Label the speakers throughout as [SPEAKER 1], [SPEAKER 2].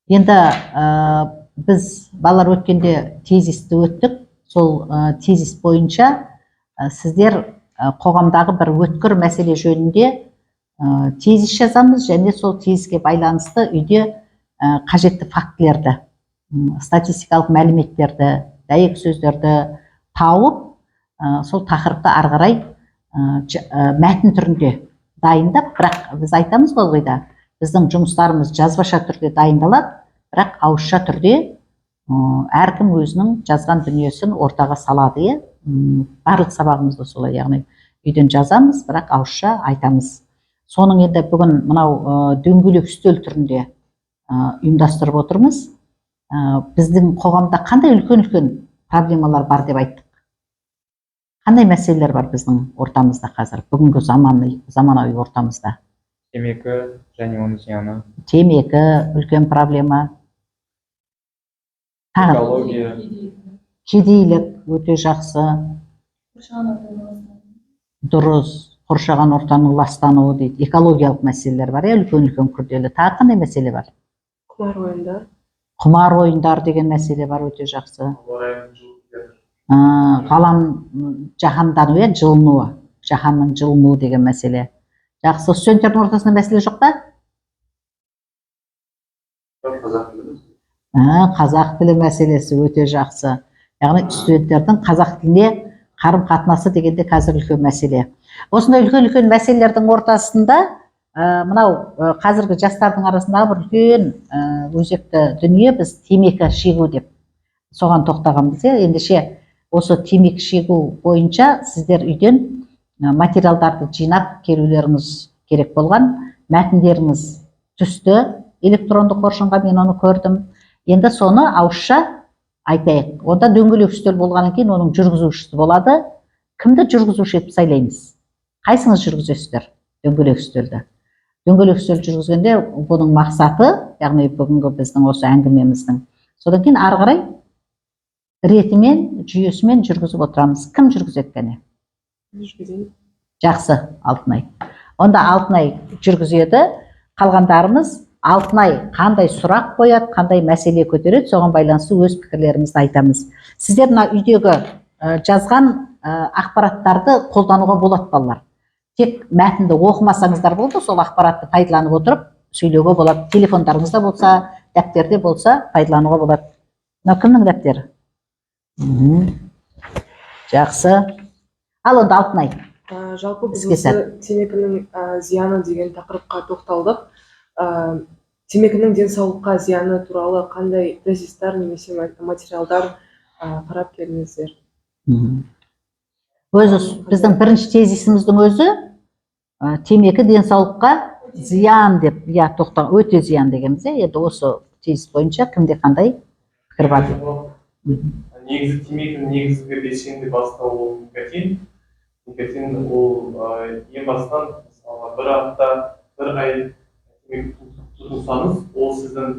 [SPEAKER 1] Енді біз балалар өткенде тезисті өттік. Сол тезис бойынша сіздер қоғамдағы бір өткір мәселе жөнінде тезис жазамыз, және сол тезиске байланысты үйде қажетті фактілерді, статистикалық мәліметтерді, дәйек сөздерді тауып, сол тақырыпты ары қарай мәтін түрінде дайындап, бірақ біз айтамыз ғой да, біздің жұмыстарымыз жазбаша түрде дайындалады, бірақ ауызша түрде әркім өзінің жазған дүниесін ортаға салады. Барлық сабағымызда солай, яғни үйден жазамыз, бірақ ауызша айтамыз. Соның енді бүгін мынау дөңгелек үстел түрінде ұйымдастырып отырмыз. Біздің қоғамда қандай үлкен проблемалар бар деп айттық? Қандай мәселелер бар біздің ортамызда қазір, бүгінгі заманауи ортамызда?
[SPEAKER 2] Темекі және оның зияны.
[SPEAKER 1] Темекі үлкен проблема.
[SPEAKER 2] Экология.
[SPEAKER 1] Кедейлік өте жақсы. Дұрыс, қоршаған ортаның ластануы дейді. Экологиялық мәселелер бар, үлкен күрделі. Тағы қандай мәселе бар?
[SPEAKER 3] Құмар ойындар.
[SPEAKER 1] Құмар ойындар деген мәселе бар, өте жақсы. Ғалам жаһандану, жылынуы, жаһанның жылынуы деген мәселе. Жақсы, студенттердің ортасында мәселе жоқ па? Қазақ тілі мәселесі өте жақсы. Яғни студенттердің қазақ тіліне қарым қатынасы дегенде қазір үлкен мәселе. Осындай үлкен мәселелердің ортасында мынау қазіргі жастардың арасындағы бір үлкен өзекті дүние біз темекі шегу деп соған тоқтағанбыз. Ендеше осы темекі шегу бойынша сіздер үйден материалдарды жинап келулеріңіз керек болған. Мәтіндеріңіз түсті электронды қоржынға, мен оны көрдім. Енді соны ауызша айтайық. Онда дөңгелек үстел болғаннан кейін оның жүргізушісі болады. Кімді жүргізуші етіп сайлаймыз? Қайсыңыз жүргізесіздер дөңгелек үстелді? Дөңгелек үстел жүргізгенде бұның мақсаты, яғни бүгінгі біздің осы әңгімеміздің, содан кейін ары қарай ретімен, жүйесімен жүргізіп отырамыз. Кім жүргізеді кәне? Жақсы, Алтынай. Онда Алтынай жүргізеді. Қалғандарымыз Алтынай қандай сұрақ қояды, қандай мәселе көтереді, соған байланысты өз пікірлерімізді айтамыз. Сіздер мына үйдегі жазған ақпараттарды қолдануға болады, балалар. Тек мәтінді оқымасаңыздар болды, сол ақпаратты пайдаланып отырып сөйлеуге болады. Телефондарыңызда болса, дәптерде болса, пайдалануға болады. Мына кімнің дәптері? Жақсы. Ал онда Алтынай.
[SPEAKER 3] Жалпы біз осы темекінің зияны деген тақырыпқа тоқталдық. Темекінің денсаулыққа зияны туралы қандай тезистер немесе материалдар қарап келдіңіздер?
[SPEAKER 1] Өзі біздің бірінші тезисіміздің өзі темекі денсаулыққа зиян деп, тоқтаған, өте зиян дегеніміз. Енді осы тезис бойынша кімде қандай пікір бар?
[SPEAKER 2] Негізі темекінің негізгі белсенді бастауы ол никотин. Никотин ол ең бастан бір апта, бір ай тұтынсаңыз, ол сіздің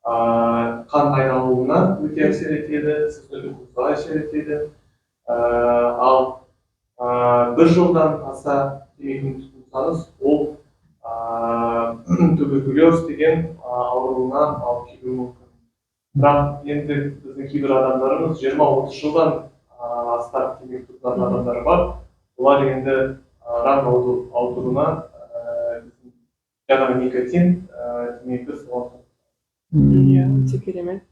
[SPEAKER 2] қан айналуына өте әсер етеді, сіздің ұйқыңызға әсер етеді. Ал бір жылдан аса темекіні тұтынсаңыз, ол туберкулез деген ауруына алып келуі мүмкін. Бірақ енді біздің кейбір адамдарымыз 20-30 жылдан астам темекі тұтынатын адамдар бар. Олар енді рак ауруына жаңағы никотин темекі соған.
[SPEAKER 3] Өте керемет.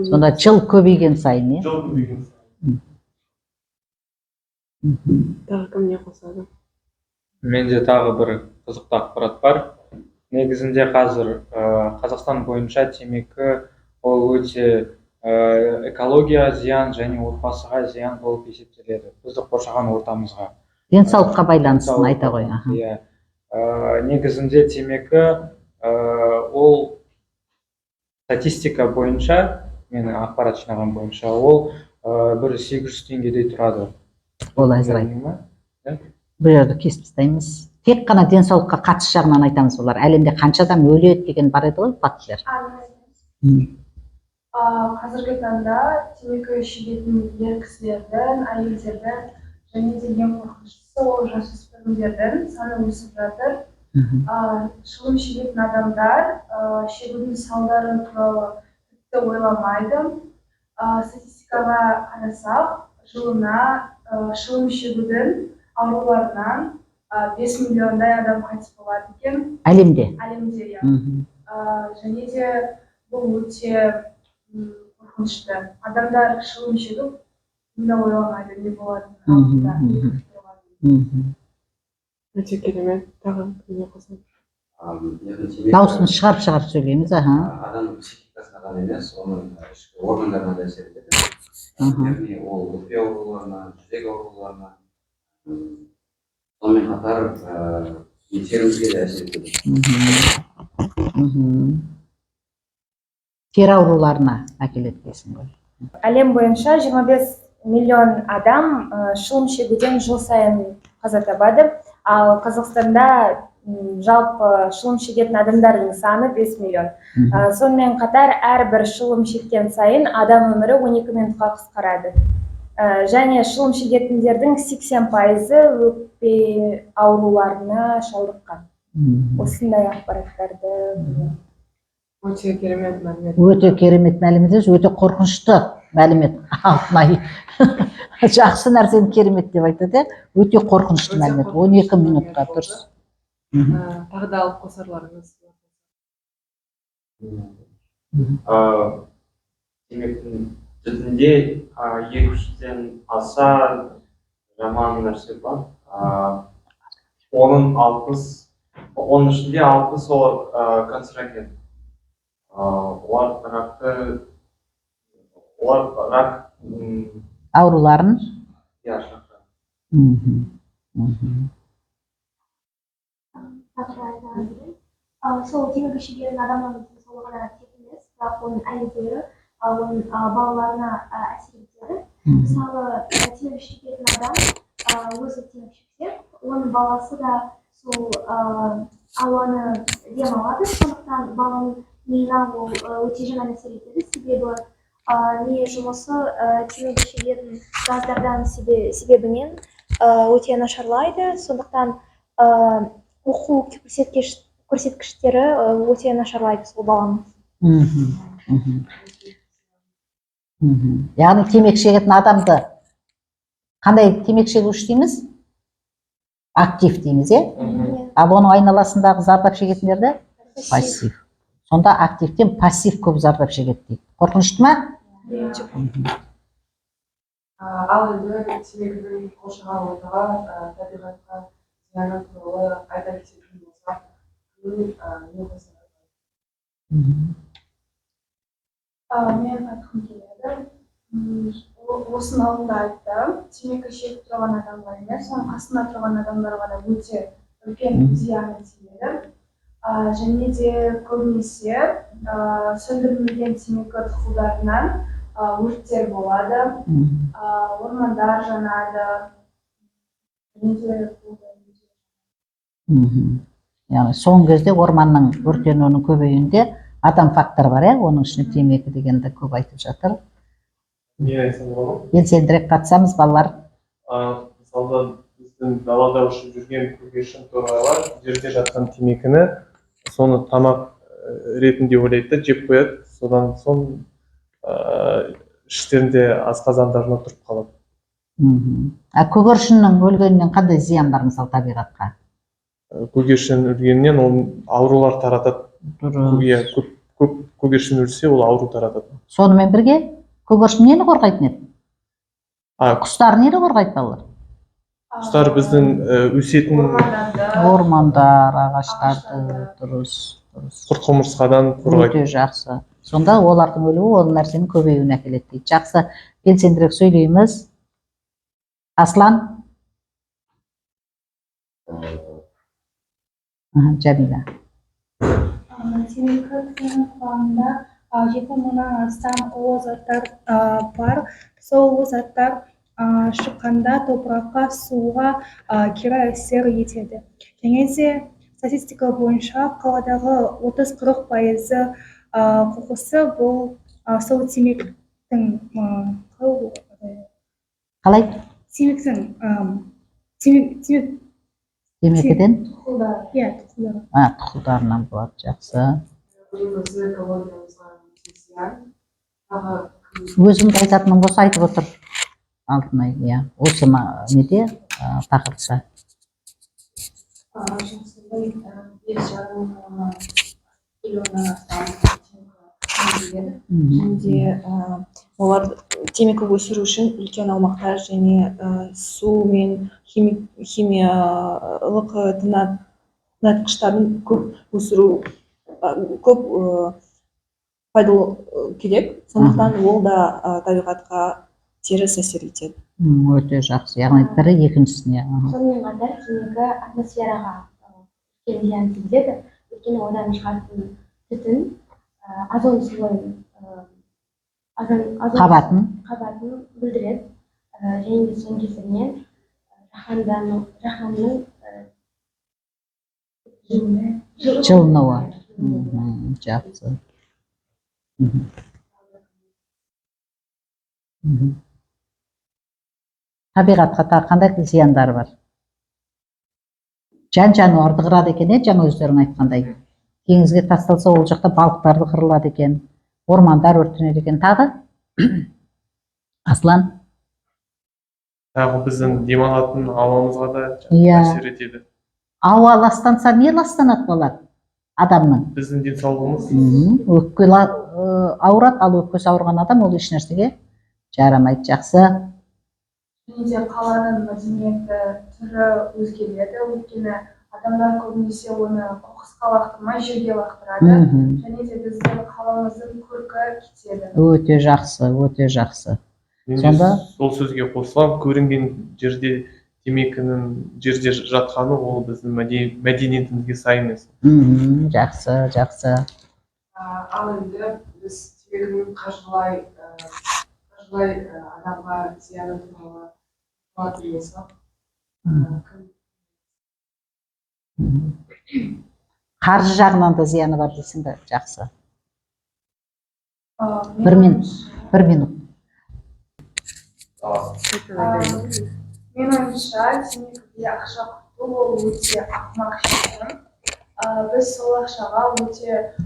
[SPEAKER 1] Сонда жыл көбейген сайын,
[SPEAKER 2] Жыл көбейген сайын.
[SPEAKER 3] Тағы кім не қосады?
[SPEAKER 2] Менде тағы бір қызықты ақпарат бар. Негізінде қазір Қазақстан бойынша темекі ол өте экология зиян және отбасыға зиян болып есептеледі. Бізді қоршаған ортамызға.
[SPEAKER 1] Денсаулыққа байланысын айта ғой.
[SPEAKER 2] Негізінде темекі ол статистика бойынша, менің ақпарат жинаған бойынша, ол бір 800 теңгедей тұрады.
[SPEAKER 1] Ол әзір айтты. Бұл жерді кесіп тастаймыз. Тек қана денсаулыққа қатысты жағынан айтамыз олар. Әлемде қанша адам өледі деген бар еді ғой, фактілер.
[SPEAKER 4] Қазіргі таңда темекі шегетін ер кісілердің, әйелдердің және де ең қорқыныштысы ол жасөспірімдердің саны өсіп жатыр. Шылым шегетін адамдар шегудің салдары туралы тіпті ойламайды. Статистикаға қарасақ, жылына шылым шегудің ауруларынан 5 миллиондай адам қайтыс болады екен.
[SPEAKER 1] Әлемде.
[SPEAKER 4] Әлемде, иә. Және де бұл өте қорқынышты. Адамдар шылым шегіп, мында ойламайды, не болатынын алдында, не күтіп тұрғанын.
[SPEAKER 3] Өте керемет. Тағы не қосамын?
[SPEAKER 1] Дауысын шығарып сөйлейміз.
[SPEAKER 5] Адамның психикасына ғана емес, оның ішкі органдарына да әсер етеді. Яғни ол өкпе ауруларына, жүрек ауруларына, сонымен қатар терімізге де әсер етеді.
[SPEAKER 1] Тері ауруларына әкеледі дейсің ғой.
[SPEAKER 6] Әлем бойынша 25 миллион адам шылым шегуден жыл сайын қаза табады. Ал Қазақстанда жалпы шылым шегетін адамдардың саны 5 миллион. Сонымен қатар әрбір шылым шеккен сайын адам өмірі 12 минутқа қысқарады. Және шылым шегетіндердің 80% өкпе ауруларына шалдыққан. Осындай ақпараттарды.
[SPEAKER 3] Өте керемет мәлімет.
[SPEAKER 1] Өте керемет мәлімет, өте қорқынышты мәлімет. Алтынай. Жақсы нәрсені керемет деп айтады. Өте қорқынышты мәлімет. 12 минутқа дұрыс.
[SPEAKER 3] Тағы да алып қосарларыңыз.
[SPEAKER 7] Темекінің түтінде 200-ден аса жаман нәрсе бар. Оның ішінде 60 ол канцероген. Олар рак
[SPEAKER 1] Ауруларын.
[SPEAKER 8] Сол темекі шегетін адамның денсаулығына тек емес, бірақ оның әйелдері, оның балаларына әсер етеді. Мысалы, темекі шегетін адам өзі темекі шексе, оның баласы да сол ауаны дем алады, сондықтан баланың миына ол өте жаман әсер етеді. Себебі ми жұмысы темекі шегетін газдардан себебінен өте нашарлайды, сондықтан оқу көрсеткіштері өте нашарлайды сол баланың.
[SPEAKER 1] Яғни темекі шегетін адамды қандай темекі шегуші дейміз? Актив дейміз, ал оның айналасындағы зардап шегетіндерді пассив. Сонда активтен пассив көп зардап шегеді дейді. Қорқынышты ма?
[SPEAKER 3] Ал енді темекінің қоршаған ортаға, табиғатқа зияны туралы айта кететін болсақ, не қосады?
[SPEAKER 4] Мен айтқым келеді. Осының алдында айтты, темекі шегіп тұрған адамға емес, соның қасында тұрған адамдарға да өте үлкен зияны тиеді. Және де көбінесе сөндірілмеген темекі тұқылдарынан өрттер болады, ормандар жанады.
[SPEAKER 1] Яғни соңғы кезде орманның өртенуінің көбеюінде адам факторы бар, оның ішінде темекі дегенді көп айтып жатыр.
[SPEAKER 9] Мен айтсам болады ма?
[SPEAKER 1] Белсендірек қатысамыз, балалар.
[SPEAKER 9] Мысалы, біздің далада ұшып жүрген көгершін торғайлар жерде жатқан темекіні соны тамақ ретінде ойлайды, жеп қояды. Содан соң іштерінде асқазандарына тұрып қалады.
[SPEAKER 1] Көгершіннің өлгенінен қандай зиян бар мысалы табиғатқа?
[SPEAKER 9] Көгершін өлгенінен ол аурулар таратады. Көп көгершін өлсе, ол ауру таратады.
[SPEAKER 1] Сонымен бірге көгершін нені қорғайтын еді? Құстар нені қорғайды балалар?
[SPEAKER 9] Құстар біздің өсетін
[SPEAKER 1] ормандар, ағаштарды, дұрыс.
[SPEAKER 9] құрт-құмырсқадан қорғайды.
[SPEAKER 1] Өте жақсы. Сонда олардың өлуі ол нәрсенің көбеюіне әкеледі дейді. Жақсы, белсендірек сөйлейміз. Аслан? Жәмила.
[SPEAKER 10] Темекі тұтыну құрамында 7 мыңнан астам улы заттар бар. Сол улы заттар шыққанда топыраққа, суға кері әсер етеді. Және де статистика бойынша қаладағы 30-40% қоқысы бұл сол темектің
[SPEAKER 1] қалай?
[SPEAKER 10] Темектің
[SPEAKER 1] темекіден
[SPEAKER 10] Иә, тұқылдар.
[SPEAKER 1] тұқылдарынан болады. Жақсы.
[SPEAKER 3] өзіміздің экологиямызға өте зиян. Тағы
[SPEAKER 1] Өзімді айтатыным болса айтып отыр алтынай. Иә, осы неде тақырыпта.
[SPEAKER 4] жұмысында 5,5 миллионнан астам темекі
[SPEAKER 3] және олар темекі өсіру үшін үлкен аумақтар және су мен химиялық тыңайтқыштарын көп өсіру көп пайдалы керек, сондықтан ол да табиғатқа теріс әсер етеді.
[SPEAKER 1] Өте жақсы. Яғни бірі екіншісіне.
[SPEAKER 8] сонымен қатар темекі атмосфераға үлкен зиян тигізеді, өйткені одан шығатын түтін озон слойын
[SPEAKER 1] Қабатын.
[SPEAKER 8] бүлдіреді, және де соның кесірінен жаһанның
[SPEAKER 1] Жылынуы. Жақсы. Табиғатқа тағы қандай зияндары бар? Жан-жануарды қырады екен, жаңа өздерің айтқандай. Теңізге тасталса, ол жақта балықтарды қырылады екен, ормандар өртенеді екен. Тағы? Аслан?
[SPEAKER 9] Тағы біздің демалатын ауамызға да әсер етеді.
[SPEAKER 1] Ауа ластанса, не ластанады болады адамның?
[SPEAKER 9] Біздің денсаулығымыз.
[SPEAKER 1] Өкпе ауырады, ал өкпесі ауырған адам ол еш нәрсеге жарамайды. Жақсы.
[SPEAKER 4] және де қаланың мәдениеті түрі өзгереді, өйткені адамдар көбінесе оны қоқысқа лақтырмай жерге лақтырады, және де біздің қаламыздың көркі кетеді.
[SPEAKER 1] Өте жақсы, өте жақсы.
[SPEAKER 9] Сонда сол сөзге қосылам, көрінген жерде темекінің жерде жатқаны ол біздің мәдениетімізге сай емес.
[SPEAKER 1] Жақсы, жақсы.
[SPEAKER 3] Ал енді біз темекінің қаржылай адамға зияны туралы айтатын болсақ,
[SPEAKER 1] Қаржы жағынан да зияны бар дейсің бе? Жақсы. Бір минут.
[SPEAKER 4] Мен ойымша, темекіге ақша құрту ол өте ақымақ шешім. Біз сол ақшаға өте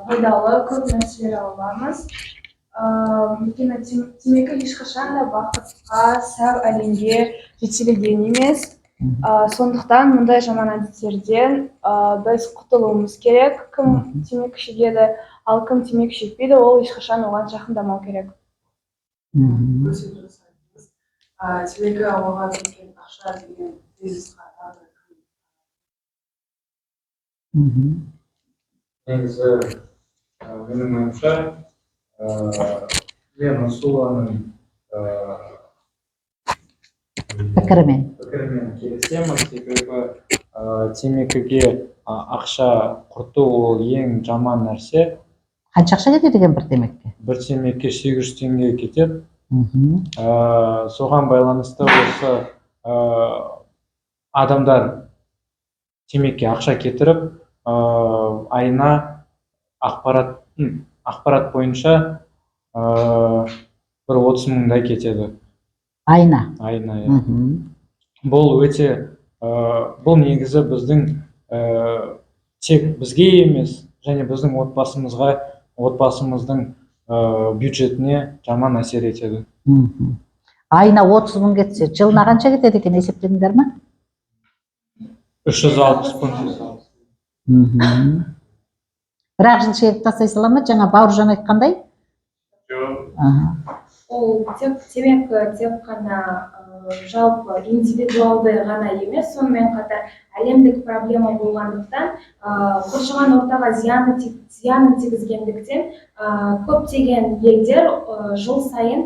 [SPEAKER 4] пайдалы көп нәрселер аламыз. Өйткені темекі ешқашан да бақытқа, сау әлемге жетелеген емес. Сондықтан мұндай жаман әдеттерден біз құтылуымыз керек. Кім темекі шегеді, ал кім темекі шекпейді, ол ешқашан оған жақындамау керек.
[SPEAKER 3] өте дұрыс айтыңыз. Темекі ауаға кеткен ақша деген тезисқа
[SPEAKER 2] Негізі, менің ойымша, мен Расуланың
[SPEAKER 1] Пікірімен
[SPEAKER 2] келісемін, себебі темекіге ақша құрту ол ең жаман нәрсе.
[SPEAKER 1] қанша ақша кетеді екен бір темекке?
[SPEAKER 2] Бір темекке 800 теңге кетеді. Соған байланысты осы адамдар темекке ақша кетіріп, айына ақпарат бойынша бір 30 мыңдай кетеді.
[SPEAKER 1] Айына?
[SPEAKER 2] Айына. Бұл өте, бұл негізі біздің тек бізге емес, және біздің отбасымыздың бюджетіне жаман әсер етеді.
[SPEAKER 1] Айына 30 мың кетсе, жылына қанша кетеді екен, есептедіңдер ме?
[SPEAKER 2] 360 мың.
[SPEAKER 1] Бірақ жыл шегіп тастай сала ма? Жаңа Бауыржан айтқандай?
[SPEAKER 6] Ол темекі тек қана жалпы индивидуалды ғана емес, сонымен қатар әлемдік проблема болғандықтан, қоршаған ортаға зияны тигізгендіктен көптеген елдер жыл сайын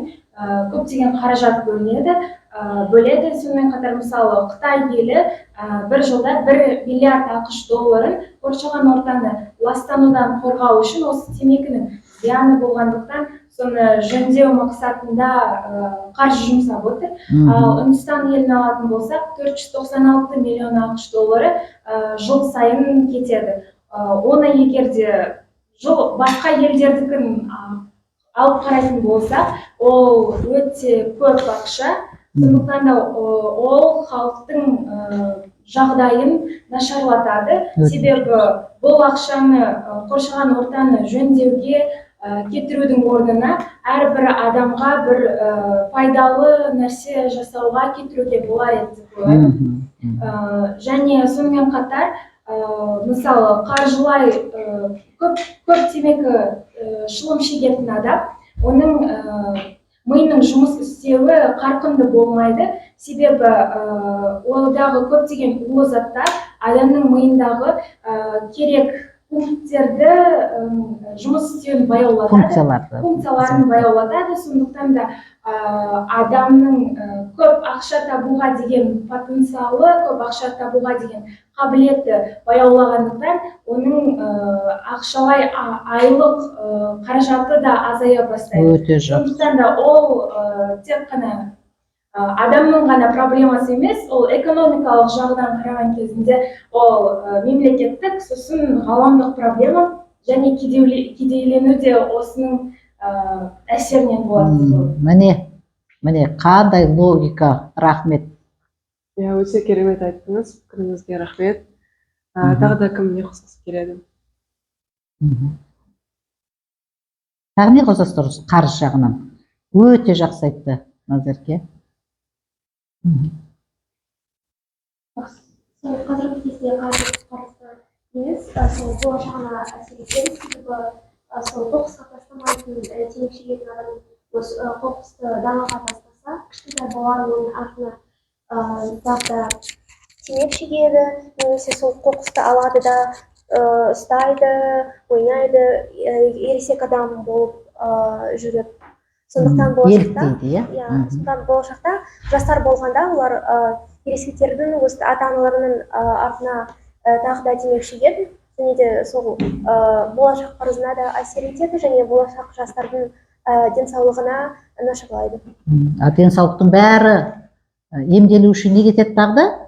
[SPEAKER 6] көптеген қаражат бөледі. Сонымен қатар, мысалы, Қытай елі бір жылда 1 миллиард ақш долларын қоршаған ортаны ластанудан қорғау үшін осы темекінің зияны болғандықтан соны жөндеу мақсатында қаржы жұмсап отыр. Ал Үндістан елін алатын болсақ, 496 миллион ақш доллары жыл сайын кетеді. Оны егерде басқа елдердікін алып қарайтын болсақ, ол өте көп ақша. Сондықтан да ол халықтың жағдайын нашарлатады. Себебі бұл ақшаны қоршаған ортаны жөндеуге кетірудің орнына әрбір адамға бір пайдалы нәрсе жасауға кетіруге болар еді деп ойлаймын. Және сонымен қатар мысалы қаржылай көп темекі шылым шегетін адам, оның миының жұмыс істеуі қарқынды болмайды. Себебі одағы көптеген улы заттар адамның миындағы керек пункттерді жұмыс істеуін баяулатады, функцияларын баяулатады. Сондықтан да адамның көп ақша табуға деген потенциалы, көп ақша табуға деген қабілеті баяулағандықтан оның ақшалай айлық қаражаты да азая бастайды. Сондықтан да ол тек қана адамның ғана проблемасы емес, ол экономикалық жағынан қараған кезінде ол мемлекеттік, сосын ғаламдық проблема, және кедейлену де осының әсерінен болады.
[SPEAKER 1] Міне қандай логика, рахмет.
[SPEAKER 3] Өте керемет айттыңыз, пікіріңізге рахмет. Тағы да кім не қосқысы келеді?
[SPEAKER 1] Тағы не қосасыз дұрыс, қаржы жағынан? Өте жақсы айтты Назерке.
[SPEAKER 8] Қазіргі кезде қаржы емес, сол болашағына әсер етеді. Себебі сол қоқысқа тастамайтын темекі шегетін адам қоқысты далаға тастаса, кішкентай бала оның артына тағы темекі шегеді, немесе сол қоқысты алады да ұстайды, ойнайды, ересек адам болып жүреді. Сондықтан болашақта жастар болғанда олар ересектердің өз ата-аналарының артына тағы да темекі шегеді, және де сол болашақ қарызына да әсер етеді, және болашақ жастардың денсаулығына нашарлайды.
[SPEAKER 1] Денсаулықтың бәрі емделу үшін не кетеді тағы да?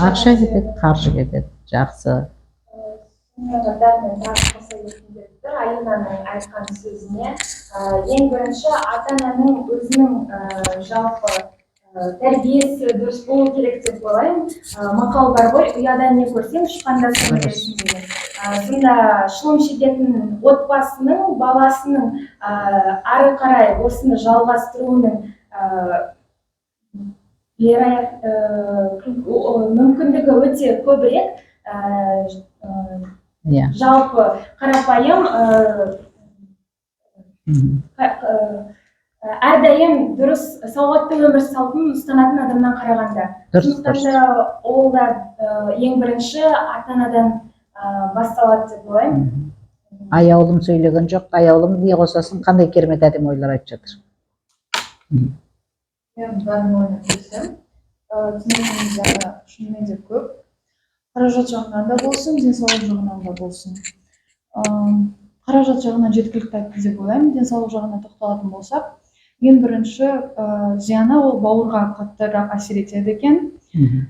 [SPEAKER 1] Ақша кетеді, қаржы кетеді. Жақсы.
[SPEAKER 6] Алинаның айтқан сөзіне, ең бірінші ата-ананың өзінің жалпы тәрбиесі дұрыс болу керек деп ойлаймын. Мақал бар ғой, ұядан не көрсең, ұшқанда соны көресің деген. Сонда шылым шегетін отбасының, баласының ары қарай осыны жалғастыруының мүмкіндігі өте көбірек. Жалпы қарапайым әрдайым дұрыс сауатты өмір салтын ұстанатын адамнан қарағанда. Сондықтан да ол да ең бірінші ата-анадан басталады деп ойлаймын.
[SPEAKER 1] Аяулым сөйлеген жоқ, аяулым не қосасың, қандай керемет әдемі ойлар айтып жатыр.
[SPEAKER 4] Мен бәрін ойнап көрсем, темекінің зияны шынымен де көп. Қаражат жағынан да болсын, денсаулық жағынан да болсын. Қаражат жағынан жеткілікті айтты деп ойлаймын. Денсаулық жағына тоқталатын болсақ, ең бірінші зияны ол бауырға қаттырақ әсер етеді екен.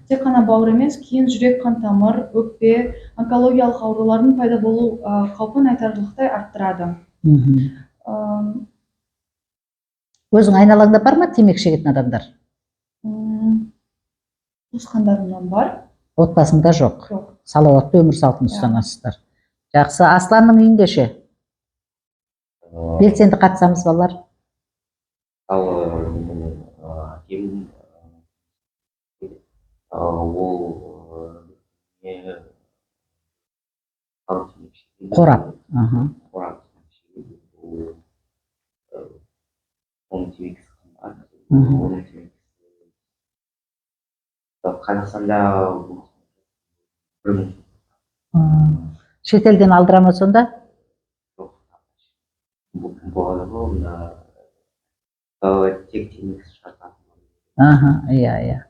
[SPEAKER 4] Тек қана бауыр емес, кейін жүрек, қан тамыр, өкпе, онкологиялық аурулардың пайда болу қаупін айтарлықтай арттырады.
[SPEAKER 1] Өзің айналаңда бар ма темекі шегетін адамдар?
[SPEAKER 4] Туысқандарымнан бар.
[SPEAKER 1] Отбасында жоқ. Салауатты өмір салтын ұстанасыздар. Жақсы. Асланның үйінде ше? Белсенді қатысамыз балалар.
[SPEAKER 5] Әкем
[SPEAKER 1] Қорап.
[SPEAKER 5] Қазақстанда
[SPEAKER 1] шетелден алдыра ма сонда?
[SPEAKER 5] болады ғой, тек темекі шартатын.
[SPEAKER 1] Иә.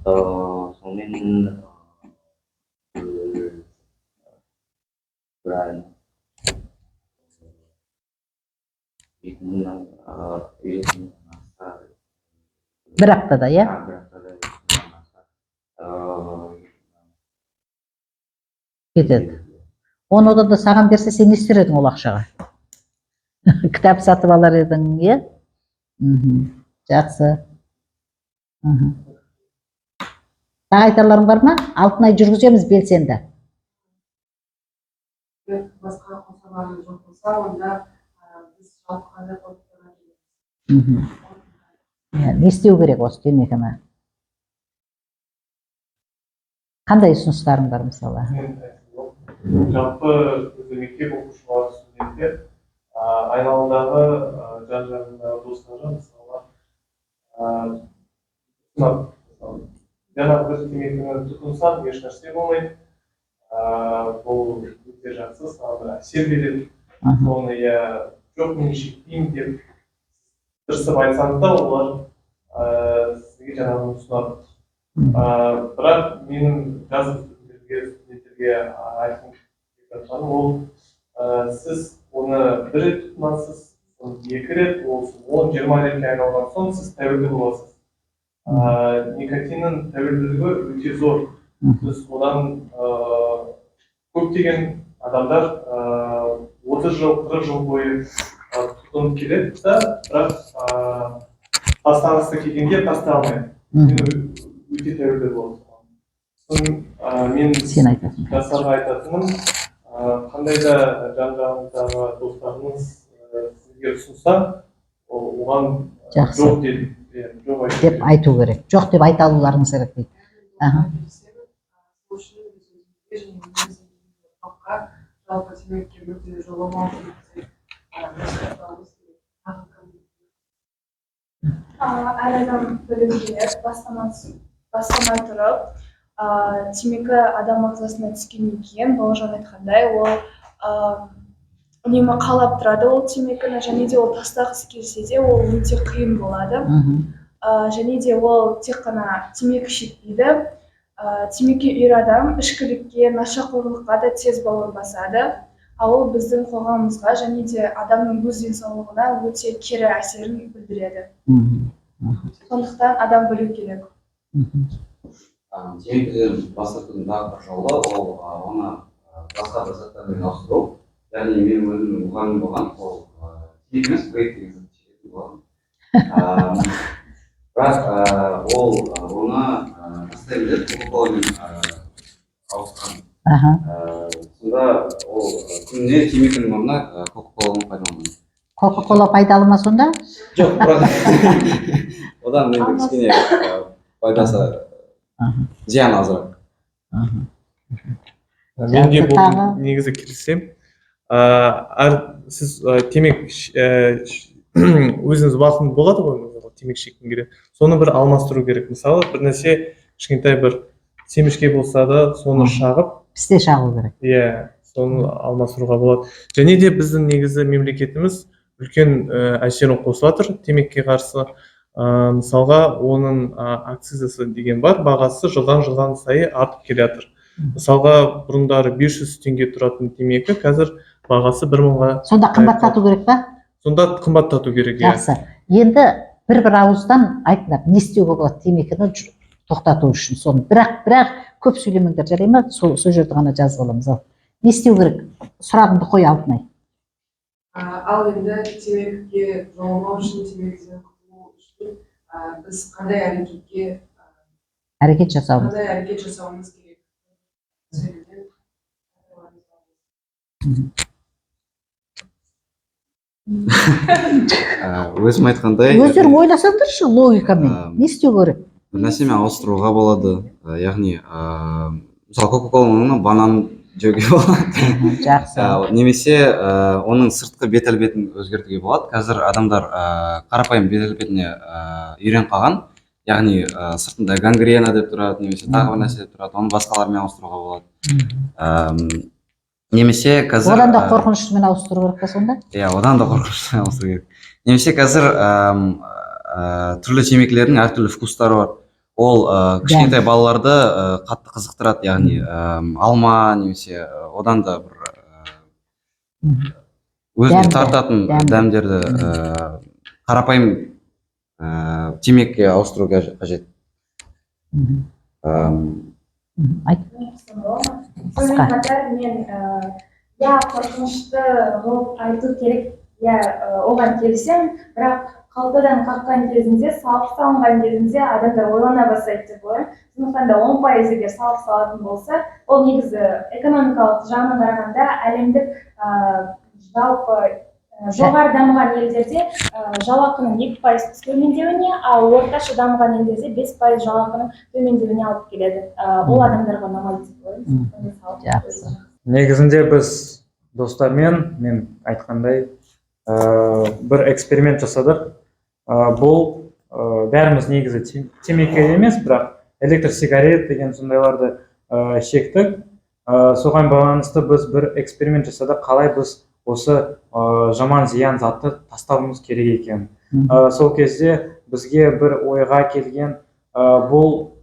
[SPEAKER 5] Сонымен
[SPEAKER 1] бір аптада, иә? Кетеді. Оны одан да саған берсе, сен не істер едің ол ақшаға? Кітап сатып алар едің, иә? Жақсы. Тағы айтарларың бар ма? Алтын ай жүргіземіз белсенді.
[SPEAKER 3] Басқа қосарларыңыз жоқ болса, онда біз жалпы қандай қорытындыға келеміз?
[SPEAKER 1] Не істеу керек осы темекіні? Қандай ұсыныстарың бар мысалы?
[SPEAKER 9] Жалпы өзі мектеп оқушылары, студенттер айналадағы жан жағындағы достары мысалы жаңағы бір темекіні тұтынсаң еш нәрсе болмайды. Бұл өте жақсы, саған бір әсер береді. Соны жоқ мен шекпеймін деп тырысып айтсаңыз да олар сізге жаңағы ұсынады. Бірақ менің жас студенттерге айтқым келіп жатқаным ол сіз оны бір рет тұтынасыз, 2 рет, 10-20 ретке айналған соң сіз тәуелді боласыз. Никотиннің тәуелділігі өте зор. Біз одан көптеген адамдар 30 жыл, 40 жыл бойы тұтынып келеді да, бірақ тастағысы келгенде тастай алмайды. Өте тәуелді болады. Мен жастарға айтатыным, қандай да жан-жағыңыздағы достарыңыз сізге ұсынса, оған жоқ
[SPEAKER 1] деп айту керек. Жоқ деп айта алуларыңыз керек дейді.
[SPEAKER 3] Жалпы темекіге өте жоламау керек.
[SPEAKER 10] Әр адам білім керек, бастамай тұрып, темекі адам ағзасына түскеннен кейін, бауыржан айтқандай, ол үнемі қалап тұрады ол темекіні, және де ол тастағысы келсе де ол өте қиын болады. Және де ол тек қана темекі шекпейді. Темекі үйір адам ішкілікке, нашақорлыққа да тез бауыр басады. Ол біздің қоғамымызға және де адамның өз денсаулығына өте кері әсерін білдіреді. Сондықтан адам білу керек.
[SPEAKER 5] Темекіден бас тартудың тағы бір жолы, ол оны басқа бір заттармен ауыстыру. Яғни мен өзім мұғалім болған, ол темекі емес, брейк деген зат шегетін болған. Бірақ ол оны тастай біледі, кока-коламен ауыстырған. Сонда ол күніне темекінің орнына кока-коланы пайдаланады.
[SPEAKER 1] Кока-кола пайдалы ма сонда?
[SPEAKER 5] Жоқ, бірақ одан енді кішкене пайдасы зиян азырақ.
[SPEAKER 9] Мен де бұл негізі келісем. Сіз темек өзіңіз уақытыңыз болады ғой, темек шеккің келеді. Соны бір алмастыру керек. Мысалы, бір нәрсе кішкентай бір семішке болса да, соны шағып,
[SPEAKER 1] Пісте шағу керек.
[SPEAKER 9] Соны алмастыруға болады. Және де біздің негізі мемлекетіміз үлкен әсерін қосып жатыр темекке қарсы. Мысалға, оның акцизасы деген бар, бағасы жылдан сайын артып келе жатыр. Мысалға, бұрындары 500 теңге тұратын темекі, қазір бағасы 1000-ға.
[SPEAKER 1] Сонда қымбаттату керек па?
[SPEAKER 9] Сонда қымбаттату керек.
[SPEAKER 1] Жақсы. Енді бір ауыздан айтыңдар, не істеуге болады темекіні тоқтату үшін соны. Бірақ көп сөйлемеңдер, жарай ма? Сол жерді ғана жазып аламыз. Не істеу керек? Сұрағымды қой Алтынай.
[SPEAKER 3] Ал енді темекіге жоламау үшін, темекіден құтылу үшін біз қандай әрекет жасауымыз керек?
[SPEAKER 5] Өзім айтқандай,
[SPEAKER 1] өздерің ойласаңдаршы логикамен, не істеу керек?
[SPEAKER 5] бір нәрсемен ауыстыруға болады. Яғни, мысалы, кока-коланы банан жеуге болады.
[SPEAKER 1] Жақсы.
[SPEAKER 5] Немесе оның сыртқы бет әлпетін өзгертуге болады. Қазір адамдар қарапайым бет әлпетіне үйреніп қалған. Яғни сыртында гангрена деп тұрады, немесе тағы бір нәрсе деп тұрады. Оны басқалармен ауыстыруға болады. Немесе қазір...
[SPEAKER 1] Одан да қорқыныштымен ауыстыру керек па сонда?
[SPEAKER 5] Одан да қорқыныштымен ауыстыру керек. Немесе қазір түрлі темекілердің әртүрлі вкустары бар. Ол кішкентай балаларды қатты қызықтырады, яғни алма, немесе одан да бір өзіне тартатын дәмдерді қарапайым темекіге ауыстыру қажет.
[SPEAKER 6] Сонымен қатар мен қорқынышты қылып айту керек, оған келісемін, бірақ қалтадан қаққан кезінде, салық салынған кезінде адамдар ойлана бастайды деп ойлаймын. Сондықтан да 10% егер салық салатын болса, ол негізі экономикалық жағынан қарағанда әлемдік жалпы жоғары дамыған елдерде жалақының 2% төмендеуіне, ал орташа дамыған елдерде 5% жалақының төмендеуіне алып келеді. Ол адамдарға ұнамайды деп ойлаймын.
[SPEAKER 2] Негізінде біз достармен, мен айтқандай, бір эксперимент жасадық. Бұл бәріміз негізі темекі емес, бірақ электр сигарет деген сондайларды шектік. Соған байланысты біз бір эксперимент жасадық, қалай біз осы жаман зиян затты тастауымыз керек екен. Сол кезде бізге бір ойға келген, бұл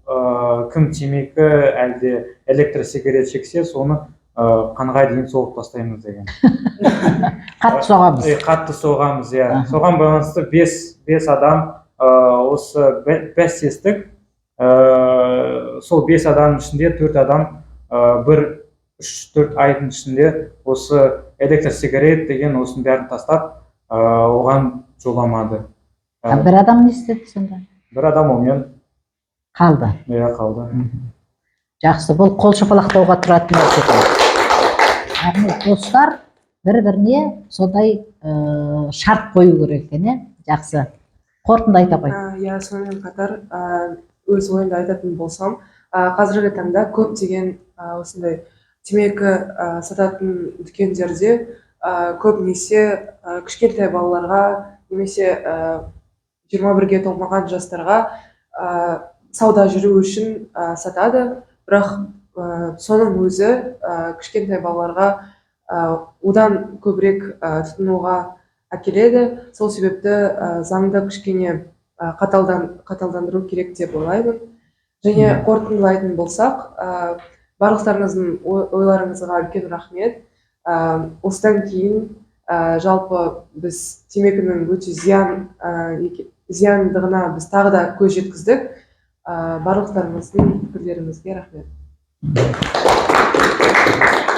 [SPEAKER 2] кім темекі әлде электр сигарет шексе, соны қанға дейін соғып тастаймыз деген.
[SPEAKER 1] Қатты соғамыз.
[SPEAKER 2] Қатты соғамыз, иә. Соған байланысты 5 адам осы бәстестік. Сол 5 адамның ішінде 4 адам бір 3-4 айдың ішінде осы электр сигарет деген осының бәрін тастап, оған жоламады.
[SPEAKER 1] Бір адам не істеді сонда?
[SPEAKER 2] Бір адам онымен
[SPEAKER 1] Қалды.
[SPEAKER 2] иә қалды.
[SPEAKER 1] Жақсы, бұл қол шапалақтауға тұратын нәрсе. Яғни достар бір-біріне сондай шарт қою керек екен, жақсы. Қорытынды айта қой.
[SPEAKER 3] Иә, сонымен қатар өз ойымды айтатын болсам, қазіргі таңда көптеген осындай темекі сататын дүкендерде көбінесе кішкентай балаларға немесе 21-ге толмаған жастарға сауда жүру үшін сатады, бірақ соның өзі кішкентай балаларға одан көбірек тұтынуға әкеледі. Сол себепті заңды кішкене қаталдандыру керек деп ойлаймын. Және қорытындылайтын болсақ, барлықтарыңыздың ойларыңызға үлкен рахмет. Осыдан кейін жалпы біз темекінің өте зияндығына біз тағы да көз жеткіздік. Барлықтарыңыздың пікірлеріңізге рахмет.